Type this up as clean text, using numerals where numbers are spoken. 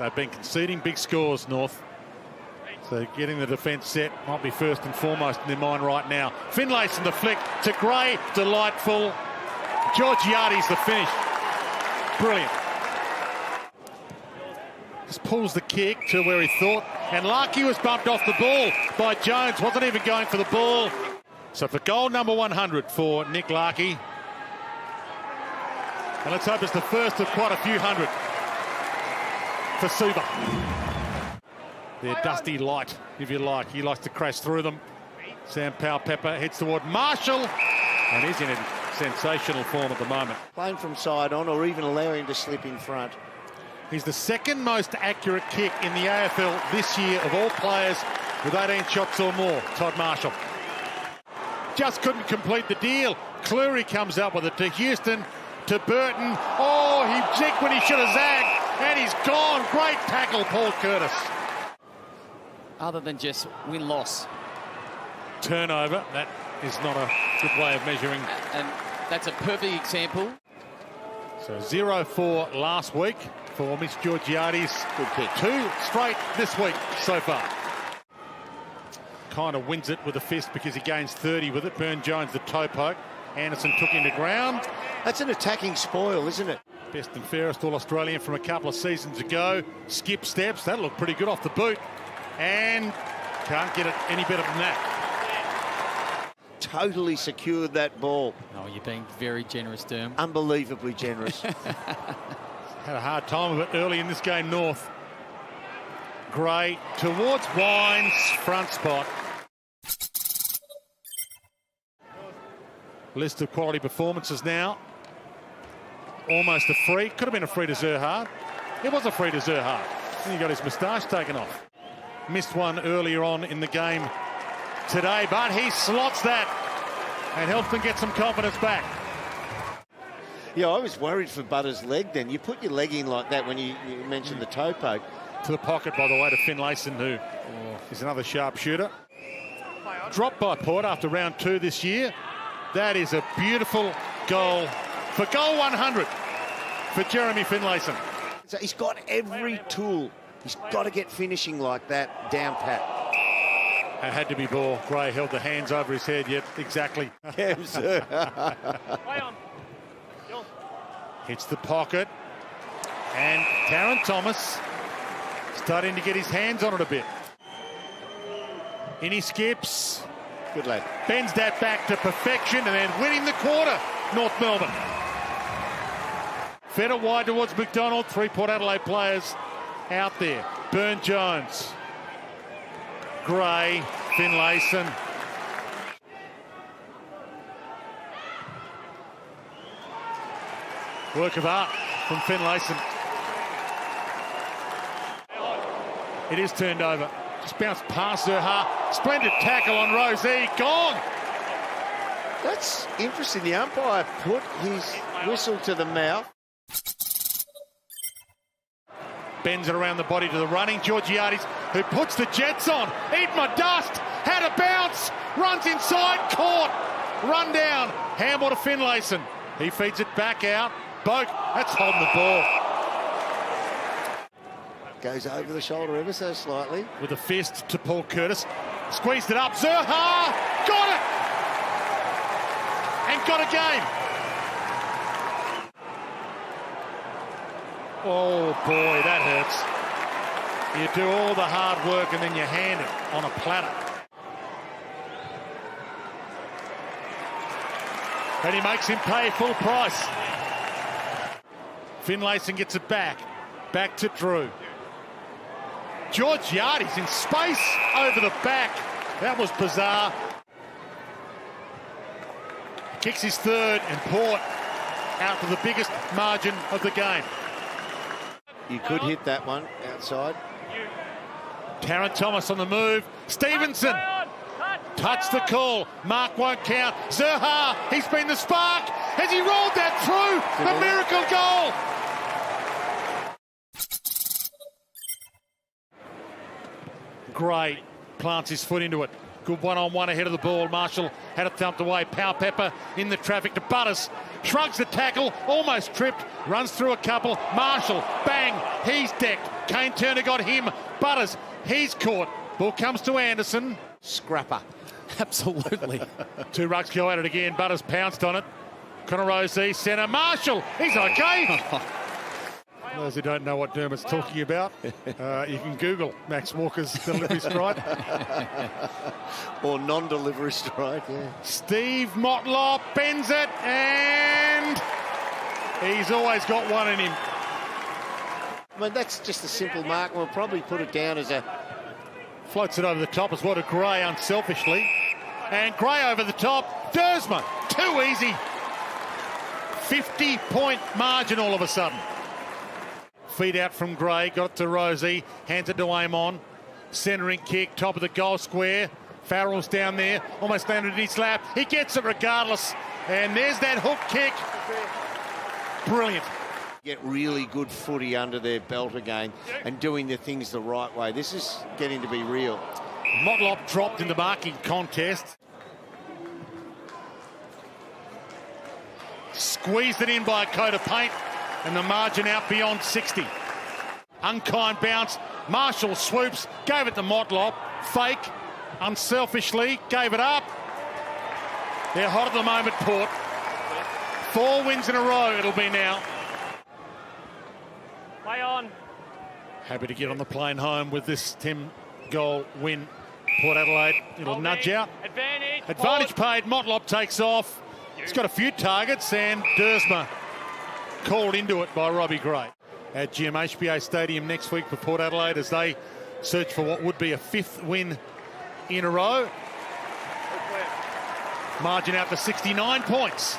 They've been conceding big scores, North. So getting the defence set might be first and foremost in their mind right now. Finlayson the flick to Gray, delightful. Georgiades the finish. Brilliant. Just pulls the kick to where he thought. And Larkey was bumped off the ball by Jones. Wasn't even going for the ball. So for goal number 100 for Nick Larkey. And let's hope it's the first of quite a few hundred for Suva. They're dusty light, if you like. He likes to crash through them. Sam Powell-Pepper heads toward Marshall. And he's in a sensational form at the moment. Playing from side on or even allowing him to slip in front. He's the second most accurate kick in the AFL this year of all players with 18 shots or more, Todd Marshall. Just couldn't complete the deal. Cleary comes up with it to Houston, to Burton. Oh, he jigged when he should have zagged, and he's gone. Great tackle, Paul Curtis. Other than just win-loss. Turnover, that is not a good way of measuring. And that's a perfect example. So 0-4 last week for Miss Georgiades. Good kick. 2 straight this week so far. Kind of wins it with a fist because he gains 30 with it. Burne-Jones the toe poke. Anderson took him to ground. That's an attacking spoil, isn't it? Best and fairest All-Australian from a couple of seasons ago. Skip steps. That looked pretty good off the boot. And can't get it any better than that. Totally secured that ball. Oh, you're being very generous, Derm. Unbelievably generous. Had a hard time of it early in this game, North. Gray towards Wines, front spot. List of quality performances now. Almost a free. Could have been a free to Zerhard. It was a free to Zerhard. And he got his moustache taken off. Missed one earlier on in the game today, but he slots that and helps them get some confidence back. Yeah, I was worried for Butter's leg then. You put your leg in like that when you mentioned the toe poke. To the pocket, by the way, to Finlayson, who is another sharp shooter. Dropped by Port after round 2 this year. That is a beautiful goal for goal 100 for Jeremy Finlayson. So he's got every tool. He's got to get finishing like that down pat. It had to be ball. Gray held the hands over his head. Yep, exactly. Hits the pocket. And Taron Thomas starting to get his hands on it a bit. In he skips. Good lad. Bends that back to perfection and then winning the quarter, North Melbourne. Fed it wide towards McDonald. 3 Port Adelaide players out there. Burne-Jones. Gray. Finlayson. Work of art from Finlayson. It is turned over. Just bounced past Zerha. Splendid tackle on Rosie. Gone. That's interesting. The umpire put his whistle to the mouth. Bends it around the body to the running. Georgiades, who puts the Jets on. Eat my dust. Had a bounce. Runs inside. Caught. Run down. Handball to Finlayson. He feeds it back out. Boak. That's holding the ball. Goes over the shoulder ever so slightly. With a fist to Paul Curtis. Squeezed it up. Zerha. Got it. And got a game. Oh, boy, that hurts. You do all the hard work and then you hand it on a platter. And he makes him pay full price. Finlayson gets it back. Back to Drew. Georgiades in space over the back. That was bizarre. Kicks his 3rd and Port out for the biggest margin of the game. You could hit that one outside. Taron Thomas on the move. Stevenson. Touch the call. Mark won't count. Zerha. He's been the spark. Has he rolled that through? A miracle goal. Gray plants his foot into it. Good one-on-one ahead of the ball. Marshall had it thumped away. Power Pepper in the traffic to Butters. Shrugs the tackle, almost tripped, runs through a couple. Marshall, bang, he's decked. Kane Turner got him. Butters, he's caught. Ball comes to Anderson. Scrapper. Absolutely. 2 rucks go at it again. Butters pounced on it. Connor Rosey, centre. Marshall, he's okay. Those who don't know what Dermot's talking about, you can Google Max Walker's delivery strike. Or non-delivery strike, yeah. Steve Motlop bends it, and he's always got one in him. I mean, that's just a simple mark. We'll probably put it down as a... Floats it over the top as what a Gray unselfishly. And Gray over the top. Dersma, too easy. 50-point margin all of a sudden. Feed out from Gray, got it to Rosie, hands it to Amon. Centering kick, top of the goal square. Farrell's down there, almost landed in his lap. He gets it regardless. And there's that hook kick. Brilliant. Get really good footy under their belt again and doing the things the right way. This is getting to be real. Motlop dropped in the marking contest. Squeezed it in by a coat of paint, and the margin out beyond 60. Unkind bounce. Marshall swoops, gave it to Motlop. Fake, unselfishly, gave it up. They're hot at the moment, Port. 4 wins in a row it'll be now. Play on. Happy to get on the plane home with this 10-goal win. Port Adelaide, it'll nudge out. Advantage paid, Motlop takes off. He's got a few targets, and Dersma called into it by Robbie Gray. At GMHBA Stadium next week for Port Adelaide as they search for what would be a 5th win in a row. Margin out to 69 points.